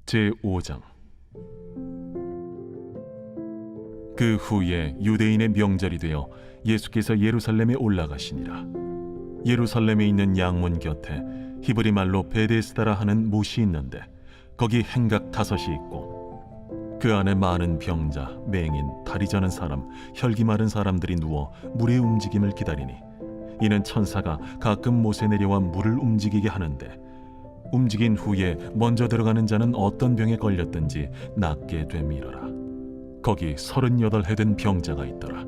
제5장. 그 후에 유대인의 명절이 되어 예수께서 예루살렘에 올라가시니라. 예루살렘에 있는 양문 곁에 히브리 말로 베데스다라 하는 못이 있는데 거기 행각 5이 있고 그 안에 많은 병자, 맹인, 다리 저는 사람, 혈기 마른 사람들이 누워 물의 움직임을 기다리니 이는 천사가 가끔 못에 내려와 물을 움직이게 하는데 움직인 후에 먼저 들어가는 자는 어떤 병에 걸렸든지 낫게 되밀어라. 거기 38해 된 병자가 있더라.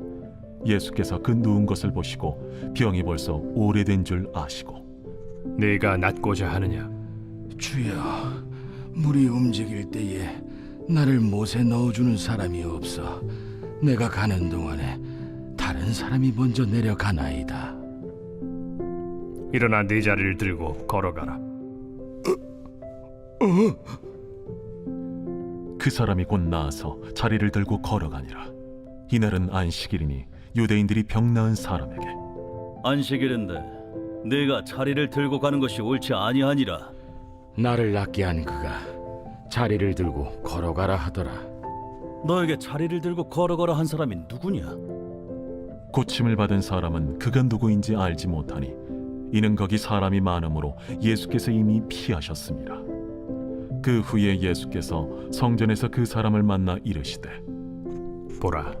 예수께서 그 누운 것을 보시고 병이 벌써 오래된 줄 아시고 네가 낫고자 하느냐? 주여, 물이 움직일 때에 나를 못에 넣어주는 사람이 없어 내가 가는 동안에 다른 사람이 먼저 내려가나이다. 일어나 네 자리를 들고 걸어가라. 그 사람이 곧 나아서 자리를 들고 걸어가니라. 이날은 안식일이니 유대인들이 병 나은 사람에게 안식일인데 네가 자리를 들고 가는 것이 옳지 아니하니라. 나를 낫게 한 그가 자리를 들고 걸어가라 하더라. 너에게 자리를 들고 걸어가라 한 사람이 누구냐? 고침을 받은 사람은 그가 누구인지 알지 못하니 이는 거기 사람이 많으므로 예수께서 이미 피하셨습니다. 그 후에 예수께서 성전에서 그 사람을 만나 이르시되 보라,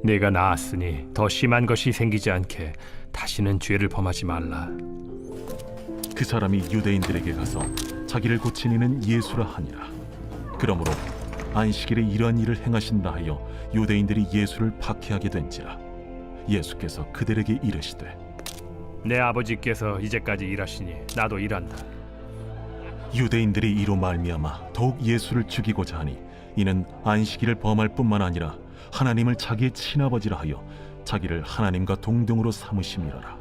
네가 나았으니 더 심한 것이 생기지 않게 다시는 죄를 범하지 말라. 그 사람이 유대인들에게 가서 자기를 고친 이는 예수라 하니라. 그러므로 안식일에 이러한 일을 행하신다 하여 유대인들이 예수를 박해하게 된지라. 예수께서 그들에게 이르시되 내 아버지께서 이제까지 일하시니 나도 일한다. 유대인들이 이로 말미암아 더욱 예수를 죽이고자 하니 이는 안식일을 범할 뿐만 아니라 하나님을 자기의 친아버지라 하여 자기를 하나님과 동등으로 삼으심이로라.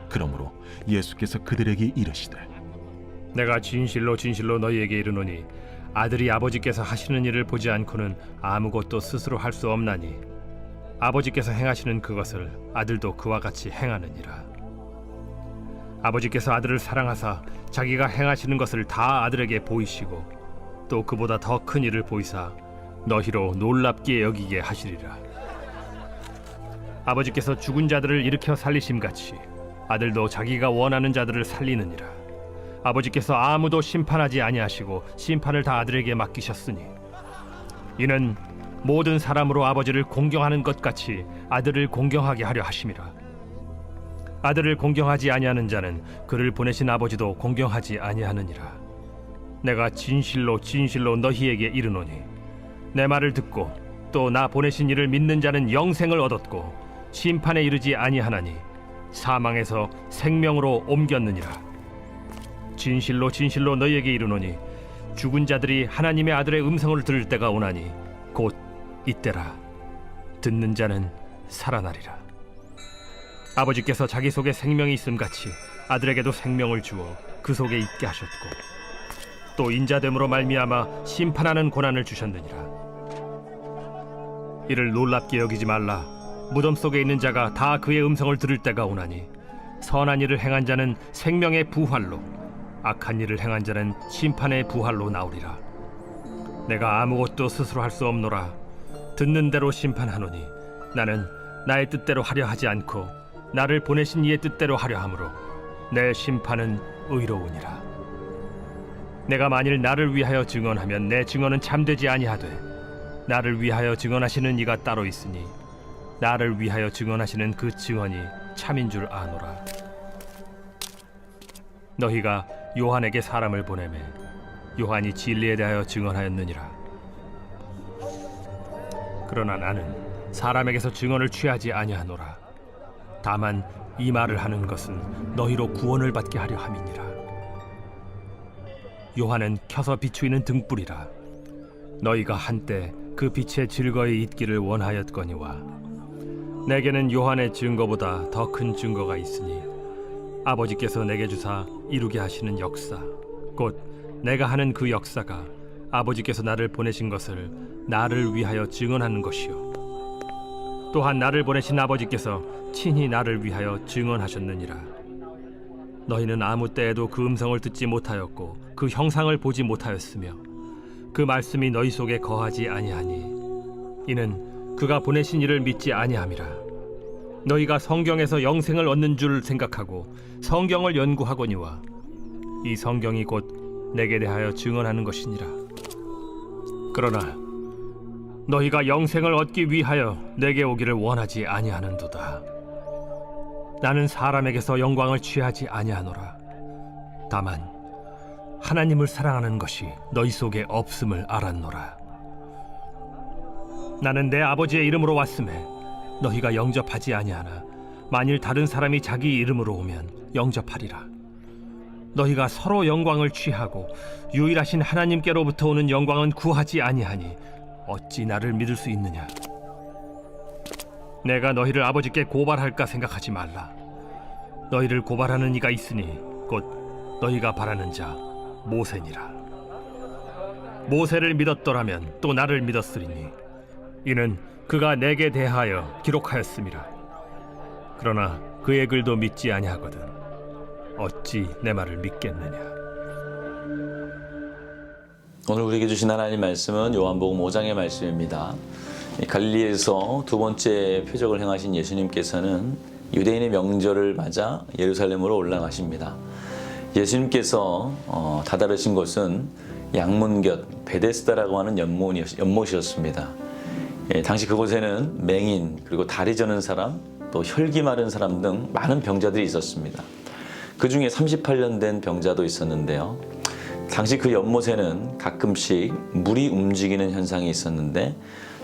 그러므로 예수께서 그들에게 이르시되 내가 진실로 진실로 너희에게 이르노니 아들이 아버지께서 하시는 일을 보지 않고는 아무것도 스스로 할 수 없나니 아버지께서 행하시는 그것을 아들도 그와 같이 행하느니라. 아버지께서 아들을 사랑하사 자기가 행하시는 것을 다 아들에게 보이시고 또 그보다 더 큰 일을 보이사 너희로 놀랍게 여기게 하시리라. 아버지께서 죽은 자들을 일으켜 살리심같이 아들도 자기가 원하는 자들을 살리느니라. 아버지께서 아무도 심판하지 아니하시고 심판을 다 아들에게 맡기셨으니 이는 모든 사람으로 아버지를 공경하는 것 같이 아들을 공경하게 하려 하심이라. 아들을 공경하지 아니하는 자는 그를 보내신 아버지도 공경하지 아니하느니라. 내가 진실로 진실로 너희에게 이르노니 내 말을 듣고 또 나 보내신 이를 믿는 자는 영생을 얻었고 심판에 이르지 아니하나니 사망에서 생명으로 옮겼느니라. 진실로 진실로 너희에게 이르노니 죽은 자들이 하나님의 아들의 음성을 들을 때가 오나니 곧 이때라. 듣는 자는 살아나리라. 아버지께서 자기 속에 생명이 있음같이 아들에게도 생명을 주어 그 속에 있게 하셨고 또 인자됨으로 말미암아 심판하는 고난을 주셨느니라. 이를 놀랍게 여기지 말라. 무덤 속에 있는 자가 다 그의 음성을 들을 때가 오나니 선한 일을 행한 자는 생명의 부활로 악한 일을 행한 자는 심판의 부활로 나오리라. 내가 아무것도 스스로 할 수 없노라. 듣는 대로 심판하노니 나는 나의 뜻대로 하려 하지 않고 나를 보내신 이의 뜻대로 하려 함으로 내 심판은 의로우니라. 내가 만일 나를 위하여 증언하면 내 증언은 참되지 아니하되 나를 위하여 증언하시는 이가 따로 있으니 나를 위하여 증언하시는 그 증언이 참인 줄 아노라. 너희가 요한에게 사람을 보내매 요한이 진리에 대하여 증언하였느니라. 그러나 나는 사람에게서 증언을 취하지 아니하노라. 다만 이 말을 하는 것은 너희로 구원을 받게 하려 함이니라. 요한은 켜서 비추이는 등불이라. 너희가 한때 그 빛에 즐거이 있기를 원하였거니와 내게는 요한의 증거보다 더 큰 증거가 있으니 아버지께서 내게 주사 이루게 하시는 역사 곧 내가 하는 그 역사가 아버지께서 나를 보내신 것을 나를 위하여 증언하는 것이요 또한 나를 보내신 아버지께서 친히 나를 위하여 증언하셨느니라. 너희는 아무 때에도 그 음성을 듣지 못하였고 그 형상을 보지 못하였으며 그 말씀이 너희 속에 거하지 아니하니 이는 그가 보내신 이를 믿지 아니함이라. 너희가 성경에서 영생을 얻는 줄 생각하고 성경을 연구하거니와 이 성경이 곧 내게 대하여 증언하는 것이니라. 그러나 너희가 영생을 얻기 위하여 내게 오기를 원하지 아니하는도다. 나는 사람에게서 영광을 취하지 아니하노라. 다만 하나님을 사랑하는 것이 너희 속에 없음을 알았노라. 나는 내 아버지의 이름으로 왔음에 너희가 영접하지 아니하나 만일 다른 사람이 자기 이름으로 오면 영접하리라. 너희가 서로 영광을 취하고 유일하신 하나님께로부터 오는 영광은 구하지 아니하니 어찌 나를 믿을 수 있느냐? 내가 너희를 아버지께 고발할까 생각하지 말라. 너희를 고발하는 이가 있으니 곧 너희가 바라는 자 모세니라. 모세를 믿었더라면 또 나를 믿었으리니 이는 그가 내게 대하여 기록하였음이라. 그러나 그의 글도 믿지 아니하거든 어찌 내 말을 믿겠느냐? 오늘 우리에게 주신 하나님 말씀은 요한복음 5장의 말씀입니다. 갈릴리에서 두 번째 표적을 행하신 예수님께서는 유대인의 명절을 맞아 예루살렘으로 올라가십니다. 예수님께서 다다르신 곳은 양문곁 베데스다라고 하는 연못이었습니다. 당시 그곳에는 맹인, 그리고 다리 저는 사람, 또 혈기 마른 사람 등 많은 병자들이 있었습니다. 그 중에 38년 된 병자도 있었는데요. 당시 그 연못에는 가끔씩 물이 움직이는 현상이 있었는데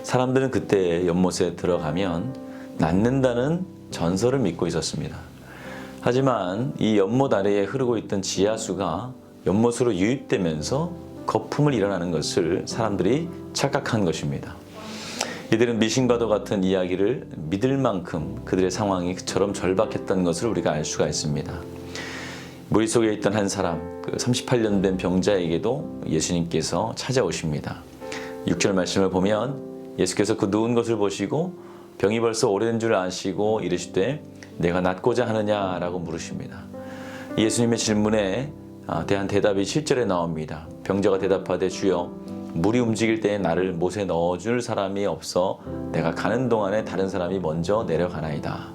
사람들은 그때 연못에 들어가면 낫는다는 전설을 믿고 있었습니다. 하지만 이 연못 아래에 흐르고 있던 지하수가 연못으로 유입되면서 거품을 일어나는 것을 사람들이 착각한 것입니다. 이들은 미신과도 같은 이야기를 믿을 만큼 그들의 상황이 그처럼 절박했던 것을 우리가 알 수가 있습니다. 무리 속에 있던 한 사람, 그 38년 된 병자에게도 예수님께서 찾아오십니다. 6절 말씀을 보면 예수께서 그 누운 것을 보시고 병이 벌써 오래된 줄 아시고 이르시되 내가 낫고자 하느냐라고 물으십니다. 예수님의 질문에 대한 대답이 7절에 나옵니다. 병자가 대답하되 주여 물이 움직일 때에 나를 못에 넣어줄 사람이 없어 내가 가는 동안에 다른 사람이 먼저 내려가나이다.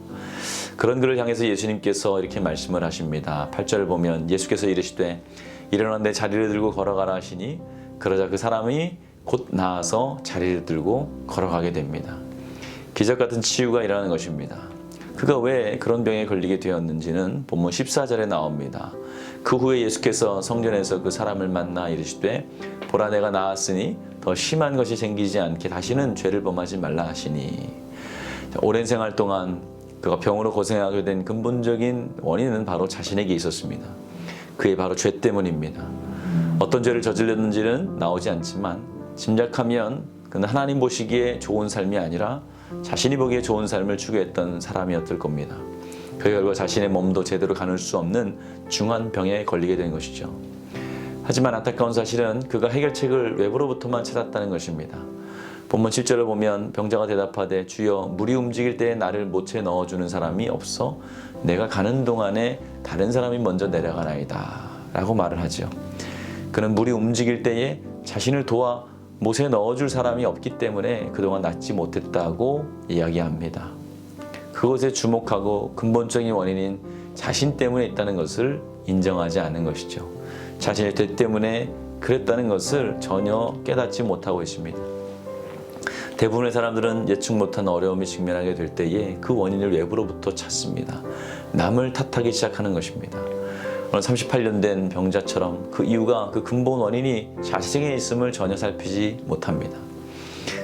그런 그를 향해서 예수님께서 이렇게 말씀을 하십니다. 8절을 보면 예수께서 이르시되 일어나 내 자리를 들고 걸어가라 하시니 그러자 그 사람이 곧 나아서 자리를 들고 걸어가게 됩니다. 기적 같은 치유가 일어나는 것입니다. 그가 왜 그런 병에 걸리게 되었는지는 본문 14절에 나옵니다. 그 후에 예수께서 성전에서 그 사람을 만나 이르시되 보라 내가 나았으니 더 심한 것이 생기지 않게 다시는 죄를 범하지 말라 하시니 오랜 생활 동안 그가 병으로 고생하게 된 근본적인 원인은 바로 자신에게 있었습니다. 그의 바로 죄 때문입니다. 어떤 죄를 저질렀는지는 나오지 않지만 짐작하면 그는 하나님 보시기에 좋은 삶이 아니라 자신이 보기에 좋은 삶을 추구했던 사람이었을 겁니다. 그 결과 자신의 몸도 제대로 가눌 수 없는 중한 병에 걸리게 된 것이죠. 하지만 안타까운 사실은 그가 해결책을 외부로부터만 찾았다는 것입니다. 본문 7절을 보면 병자가 대답하되 주여 물이 움직일 때에 나를 못에 넣어주는 사람이 없어 내가 가는 동안에 다른 사람이 먼저 내려가나이다 라고 말을 하죠. 그는 물이 움직일 때에 자신을 도와 못에 넣어줄 사람이 없기 때문에 그동안 낫지 못했다고 이야기합니다. 그것에 주목하고 근본적인 원인인 자신 때문에 있다는 것을 인정하지 않은 것이죠. 자신의 죄 때문에 그랬다는 것을 전혀 깨닫지 못하고 있습니다. 대부분의 사람들은 예측 못한 어려움이 직면하게 될 때에 그 원인을 외부로부터 찾습니다. 남을 탓하기 시작하는 것입니다. 오늘 38년 된 병자처럼 그 이유가 그 근본 원인이 자신에 있음을 전혀 살피지 못합니다.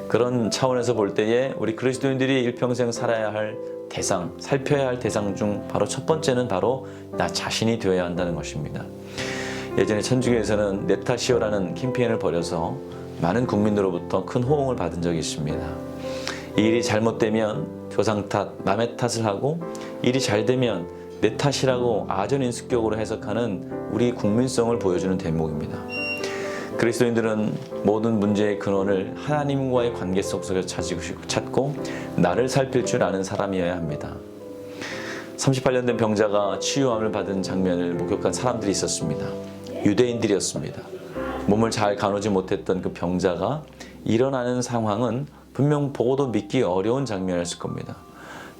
그런 차원에서 볼 때에 우리 그리스도인들이 일평생 살아야 할 대상, 살펴야 할 대상 중 바로 첫 번째는 바로 나 자신이 되어야 한다는 것입니다. 예전에 천주교에서는 내 탓이요라는 캠페인을 벌여서 많은 국민들로부터 큰 호응을 받은 적이 있습니다. 이 일이 잘못되면 조상 탓, 남의 탓을 하고 일이 잘 되면 내 탓이라고 아전인수격으로 해석하는 우리 국민성을 보여주는 대목입니다. 그리스도인들은 모든 문제의 근원을 하나님과의 관계 속에서 찾고 나를 살필 줄 아는 사람이어야 합니다. 38년 된 병자가 치유함을 받은 장면을 목격한 사람들이 있었습니다. 유대인들이었습니다. 몸을 잘 가누지 못했던 그 병자가 일어나는 상황은 분명 보고도 믿기 어려운 장면이었을 겁니다.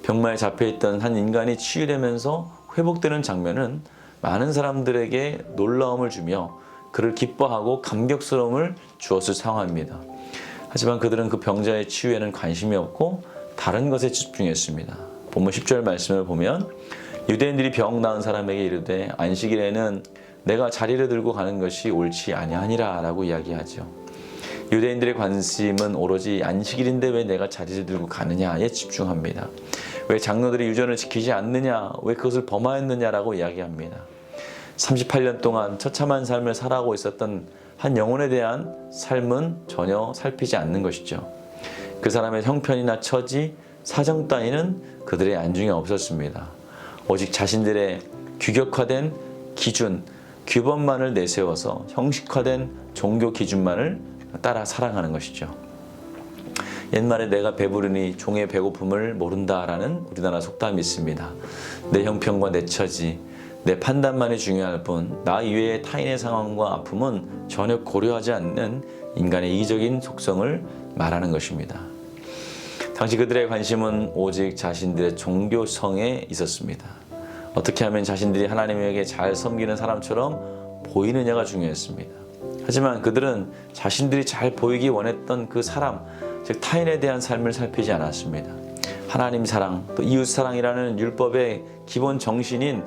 병마에 잡혀있던 한 인간이 치유되면서 회복되는 장면은 많은 사람들에게 놀라움을 주며 그를 기뻐하고 감격스러움을 주었을 상황입니다. 하지만 그들은 그 병자의 치유에는 관심이 없고 다른 것에 집중했습니다. 본문 10절 말씀을 보면 유대인들이 병 나은 사람에게 이르되 안식일에는 내가 자리를 들고 가는 것이 옳지 아니하니라 라고 이야기하죠. 유대인들의 관심은 오로지 안식일인데 왜 내가 자리를 들고 가느냐에 집중합니다. 왜 장로들이 유전을 지키지 않느냐, 왜 그것을 범하였느냐라고 이야기합니다. 38년 동안 처참한 삶을 살아가고 있었던 한 영혼에 대한 삶은 전혀 살피지 않는 것이죠. 그 사람의 형편이나 처지, 사정 따위는 그들의 안중에 없었습니다. 오직 자신들의 규격화된 기준, 규범만을 내세워서 형식화된 종교 기준만을 따라 살아가는 것이죠. 옛말에 내가 배부르니 종의 배고픔을 모른다라는 우리나라 속담이 있습니다. 내 형편과 내 처지, 내 판단만이 중요할 뿐 나 이외의 타인의 상황과 아픔은 전혀 고려하지 않는 인간의 이기적인 속성을 말하는 것입니다. 당시 그들의 관심은 오직 자신들의 종교성에 있었습니다. 어떻게 하면 자신들이 하나님에게 잘 섬기는 사람처럼 보이느냐가 중요했습니다. 하지만 그들은 자신들이 잘 보이기 원했던 그 사람, 즉 타인에 대한 삶을 살피지 않았습니다. 하나님 사랑, 또 이웃 사랑이라는 율법의 기본 정신인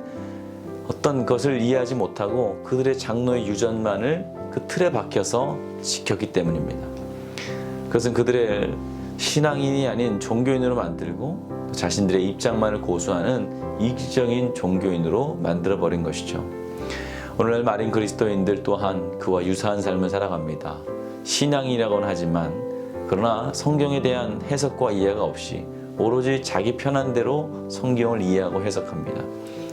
어떤 것을 이해하지 못하고 그들의 장로의 유전만을 그 틀에 박혀서 지켰기 때문입니다. 그것은 그들의 신앙인이 아닌 종교인으로 만들고 자신들의 입장만을 고수하는 이기적인 종교인으로 만들어버린 것이죠. 오늘날 마린 그리스도인들 또한 그와 유사한 삶을 살아갑니다. 신앙이라고는 하지만 그러나 성경에 대한 해석과 이해가 없이 오로지 자기 편한 대로 성경을 이해하고 해석합니다.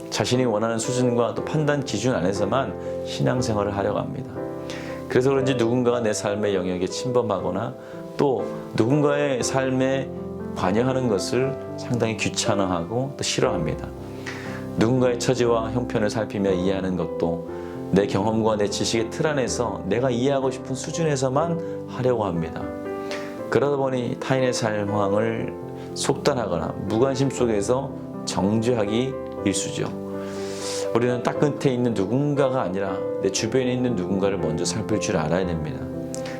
자신이 원하는 수준과 또 판단 기준 안에서만 신앙생활을 하려고 합니다. 그래서 그런지 누군가가 내 삶의 영역에 침범하거나 또 누군가의 삶에 관여하는 것을 상당히 귀찮아하고 또 싫어합니다. 누군가의 처지와 형편을 살피며 이해하는 것도 내 경험과 내 지식의 틀 안에서 내가 이해하고 싶은 수준에서만 하려고 합니다. 그러다 보니 타인의 상황을 속단하거나 무관심 속에서 정죄하기 일쑤죠. 우리는 딱 끝에 있는 누군가가 아니라 내 주변에 있는 누군가를 먼저 살필 줄 알아야 됩니다.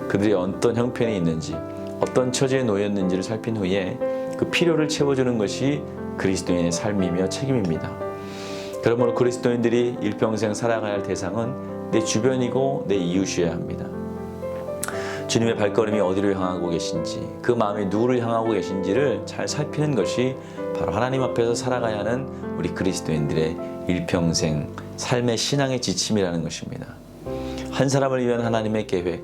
그들이 어떤 형편이 있는지, 어떤 처지에 놓였는지를 살핀 후에 그 필요를 채워주는 것이 그리스도인의 삶이며 책임입니다. 그러므로 그리스도인들이 일평생 살아가야 할 대상은 내 주변이고 내 이웃이어야 합니다. 주님의 발걸음이 어디로 향하고 계신지, 그 마음이 누구를 향하고 계신지를 잘 살피는 것이 바로 하나님 앞에서 살아가야 하는 우리 그리스도인들의 일평생 삶의 신앙의 지침이라는 것입니다. 한 사람을 위한 하나님의 계획,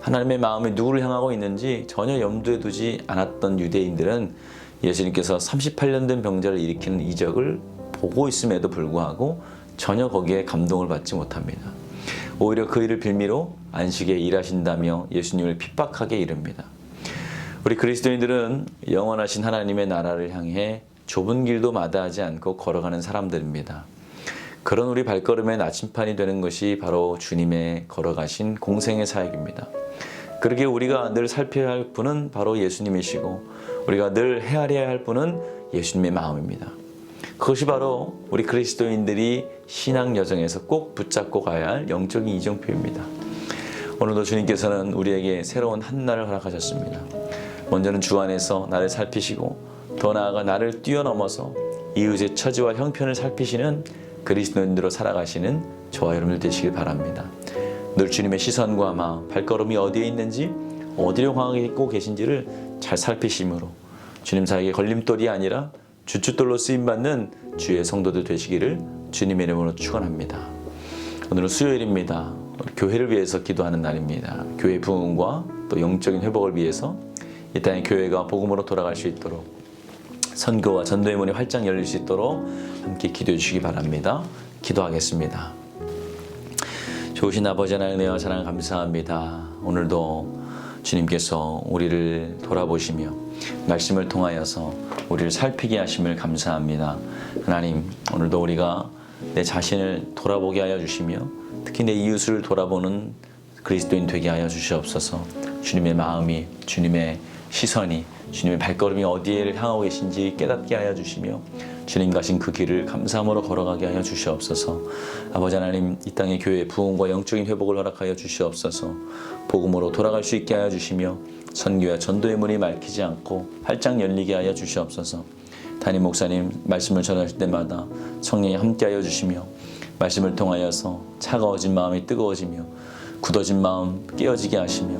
하나님의 마음이 누구를 향하고 있는지 전혀 염두에 두지 않았던 유대인들은 예수님께서 38년 된 병자를 일으키는 이적을 보고 있음에도 불구하고 전혀 거기에 감동을 받지 못합니다. 오히려 그 일을 빌미로 안식에 일하신다며 예수님을 핍박하게 이릅니다. 우리 그리스도인들은 영원하신 하나님의 나라를 향해 좁은 길도 마다하지 않고 걸어가는 사람들입니다. 그런 우리 발걸음의 나침판이 되는 것이 바로 주님의 걸어가신 공생의 사역입니다. 그러기에 우리가 늘 살펴야 할 분은 바로 예수님이시고 우리가 늘 헤아려야 할 분은 예수님의 마음입니다. 그것이 바로 우리 그리스도인들이 신앙 여정에서 꼭 붙잡고 가야 할 영적인 이정표입니다. 오늘도 주님께서는 우리에게 새로운 한 날을 허락하셨습니다. 먼저는 주 안에서 나를 살피시고 더 나아가 나를 뛰어넘어서 이웃의 처지와 형편을 살피시는 그리스도인들로 살아가시는 저와 여러분들 되시길 바랍니다. 늘 주님의 시선과 마음, 발걸음이 어디에 있는지, 어디로 향하고 계신지를 잘 살피심으로 주님 사역의 걸림돌이 아니라 주춧돌로 쓰임받는 주의 성도들 되시기를 주님의 이름으로 축원합니다. 오늘은 수요일입니다. 교회를 위해서 기도하는 날입니다. 교회 부흥과 또 영적인 회복을 위해서 이 땅의 교회가 복음으로 돌아갈 수 있도록 선교와 전도의 문이 활짝 열릴 수 있도록 함께 기도해 주시기 바랍니다. 기도하겠습니다. 좋으신 아버지 하나님 은혜와 사랑 감사합니다. 오늘도 주님께서 우리를 돌아보시며 말씀을 통하여서 우리를 살피게 하심을 감사합니다. 하나님, 오늘도 우리가 내 자신을 돌아보게 하여 주시며 특히 내 이웃을 돌아보는 그리스도인 되게 하여 주시옵소서. 주님의 마음이, 주님의 시선이, 주님의 발걸음이 어디에 향하고 계신지 깨닫게 하여 주시며 주님 가신 그 길을 감사함으로 걸어가게 하여 주시옵소서. 아버지 하나님, 이 땅의 교회의 부흥과 영적인 회복을 허락하여 주시옵소서. 복음으로 돌아갈 수 있게 하여 주시며 선교와 전도의 문이 막히지 않고 활짝 열리게 하여 주시옵소서. 담임 목사님 말씀을 전하실 때마다 성령이 함께하여 주시며 말씀을 통하여서 차가워진 마음이 뜨거워지며 굳어진 마음 깨어지게 하시며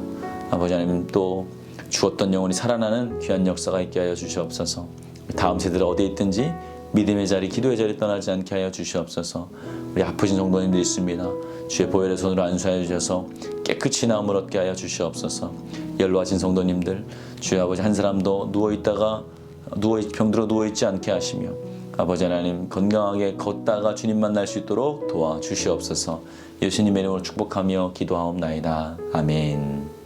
아버지 하나님 또 죽었던 영혼이 살아나는 귀한 역사가 있게 하여 주시옵소서. 다음 세대를 어디에 있든지 믿음의 자리, 기도의 자리 떠나지 않게 하여 주시옵소서. 우리 아프신 성도님들이 있습니다. 주의 보혈의 손으로 안수하여 주셔서 깨끗이 나음을 얻게 하여 주시옵소서. 연로하신 성도님들, 주의 아버지 한 사람도 병들어 누워있지 않게 하시며 아버지 하나님 건강하게 걷다가 주님 만날 수 있도록 도와주시옵소서. 예수님의 이름으로 축복하며 기도하옵나이다. 아멘.